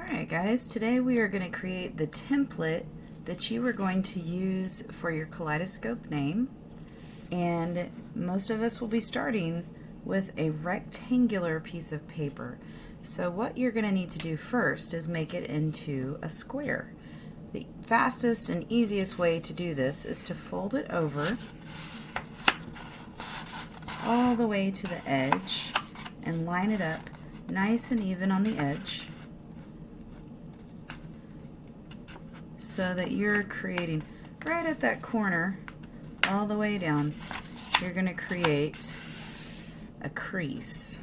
Alright guys, today we are going to create the template that you are going to use for your kaleidoscope name, and most of us will be starting with a rectangular piece of paper. So what you're going to need to do first is make it into a square. The fastest and easiest way to do this is to fold it over all the way to the edge and line it up nice and even on the edge, so that you're creating right at that corner all the way down. You're going to create a crease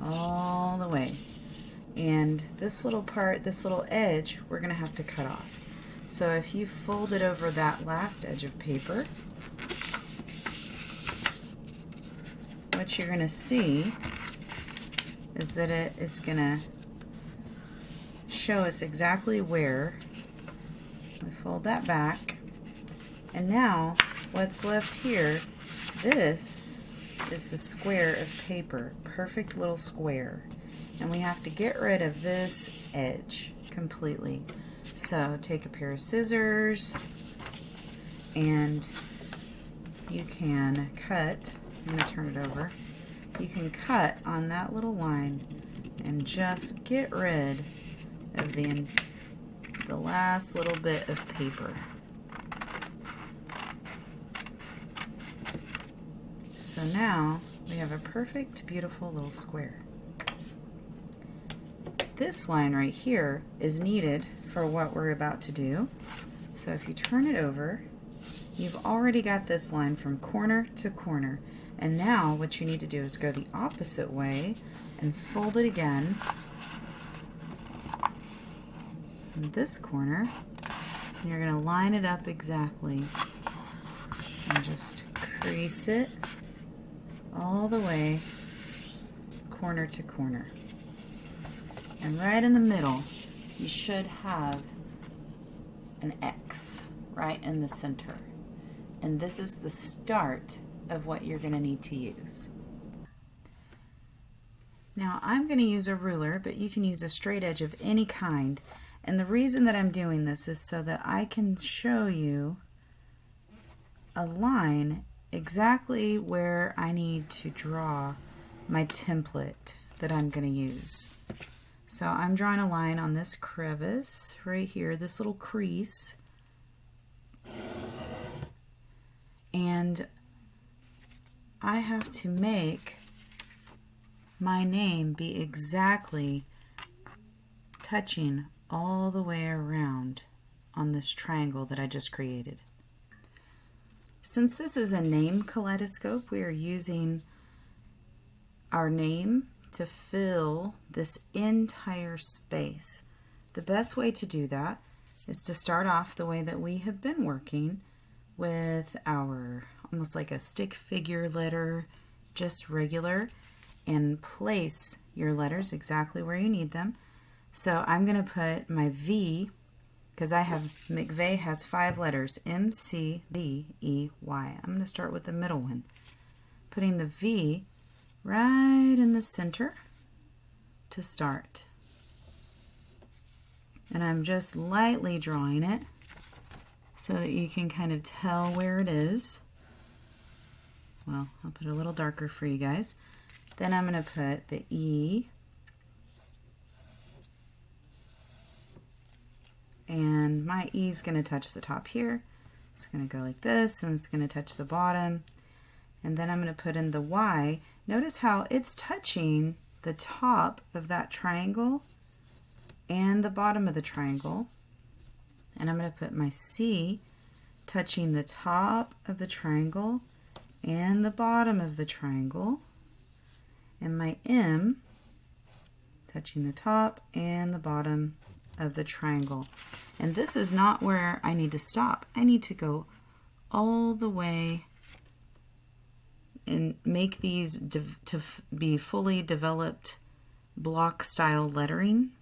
all the way, and this little part, this little edge, we're going to have to cut off. So if you fold it over that last edge of paper, what you're going to see is that it is going to show us exactly where. We fold that back, and now what's left here, this is the square of paper, perfect little square, and we have to get rid of this edge completely. So take a pair of scissors and you can cut. I'm going to turn it over. You can cut on that little line and just get rid of the last little bit of paper. So now we have a perfect, beautiful little square. This line right here is needed for what we're about to do. So if you turn it over, you've already got this line from corner to corner. And now what you need to do is go the opposite way and fold it again in this corner, and you're going to line it up exactly and just crease it all the way corner to corner. And right in the middle you should have an X right in the center, and this is the start of what you're going to need to use. Now I'm going to use a ruler, but you can use a straight edge of any kind. And the reason that I'm doing this is so that I can show you a line exactly where I need to draw my template that I'm going to use. So I'm drawing a line on this crevice right here, this little crease, and I have to make my name be exactly touching all the way around on this triangle that I just created. Since this is a name kaleidoscope, we are using our name to fill this entire space. The best way to do that is to start off the way that we have been working, with our almost like a stick figure letter, just regular, and place your letters exactly where you need them. So I'm going to put my V, because I have, McVeigh has 5 letters, M-C-V-E-Y. I'm going to start with the middle one, putting the V right in the center to start. And I'm just lightly drawing it so that you can kind of tell where it is. Well, I'll put it a little darker for you guys. Then I'm going to put the E, and my E is going to touch the top here. It's going to go like this, and it's going to touch the bottom. And then I'm going to put in the Y. Notice how it's touching the top of that triangle and the bottom of the triangle. And I'm going to put my C touching the top of the triangle and the bottom of the triangle. And my M touching the top and the bottom of the triangle. And this is not where I need to stop. I need to go all the way and make these to be fully developed block style lettering.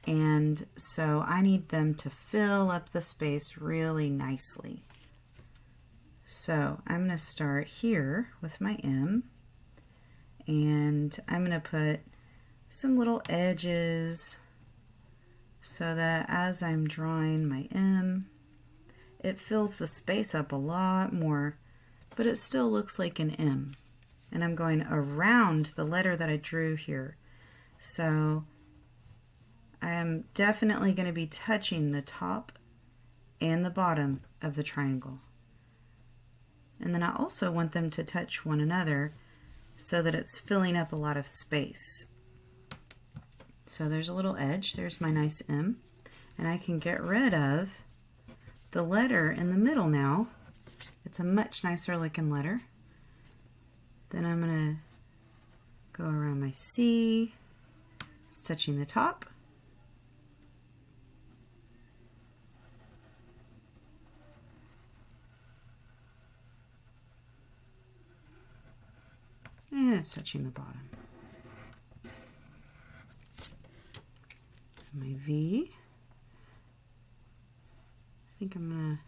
And so I need them to fill up the space really nicely. So I'm going to start here with my M, and I'm going to put some little edges so that as I'm drawing my M, it fills the space up a lot more, but it still looks like an M. And I'm going around the letter that I drew here. So I am definitely going to be touching the top and the bottom of the triangle. And then I also want them to touch one another so that it's filling up a lot of space. So there's a little edge, there's my nice M, and I can get rid of the letter in the middle now. It's a much nicer looking letter. Then I'm going to go around my C, it's touching the top. And it's touching the bottom. My V. I think I'm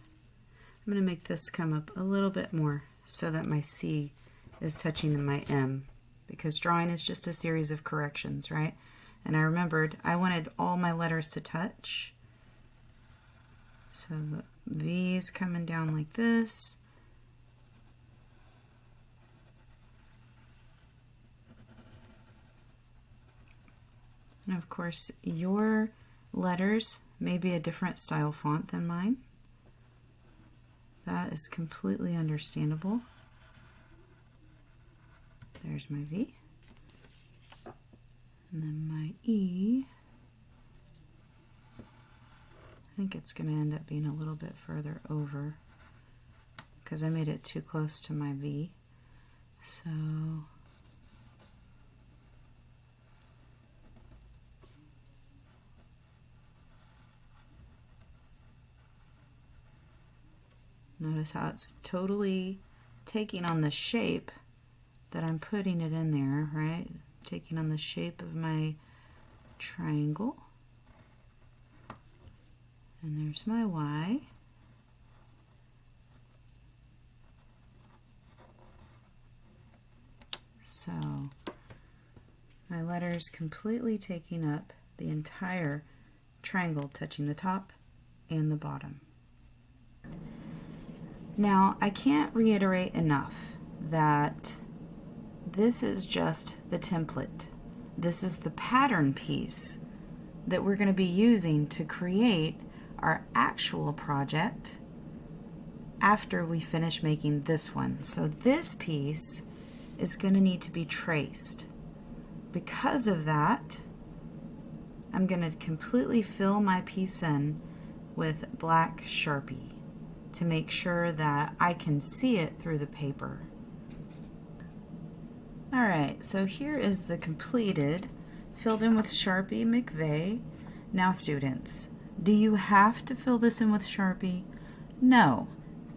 gonna make this come up a little bit more so that my C is touching my M, because drawing is just a series of corrections, right? And I remembered I wanted all my letters to touch. So the V is coming down like this. And of course, your letters may be a different style font than mine. That is completely understandable. There's my V. And then my E. I think it's going to end up being a little bit further over because I made it too close to my V. So notice how it's totally taking on the shape that I'm putting it in there, right? Taking on the shape of my triangle. And there's my Y. So my letter is completely taking up the entire triangle, touching the top and the bottom. Now, I can't reiterate enough that this is just the template. This is the pattern piece that we're going to be using to create our actual project after we finish making this one. So this piece is going to need to be traced. Because of that, I'm going to completely fill my piece in with black Sharpie to make sure that I can see it through the paper. Alright, so here is the completed, filled in with Sharpie McVeigh. Now students, do you have to fill this in with Sharpie? No,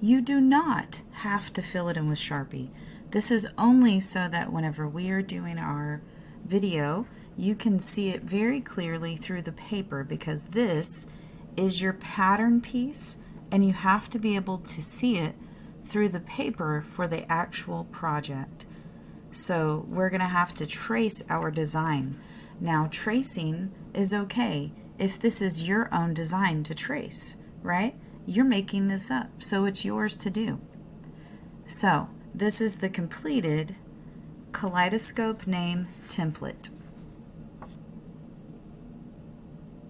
you do not have to fill it in with Sharpie. This is only so that whenever we are doing our video, you can see it very clearly through the paper, because this is your pattern piece and you have to be able to see it through the paper for the actual project. So we're going to have to trace our design. Now tracing is okay if this is your own design to trace, right? You're making this up, so it's yours to do. So this is the completed Kaleidoscope Name template.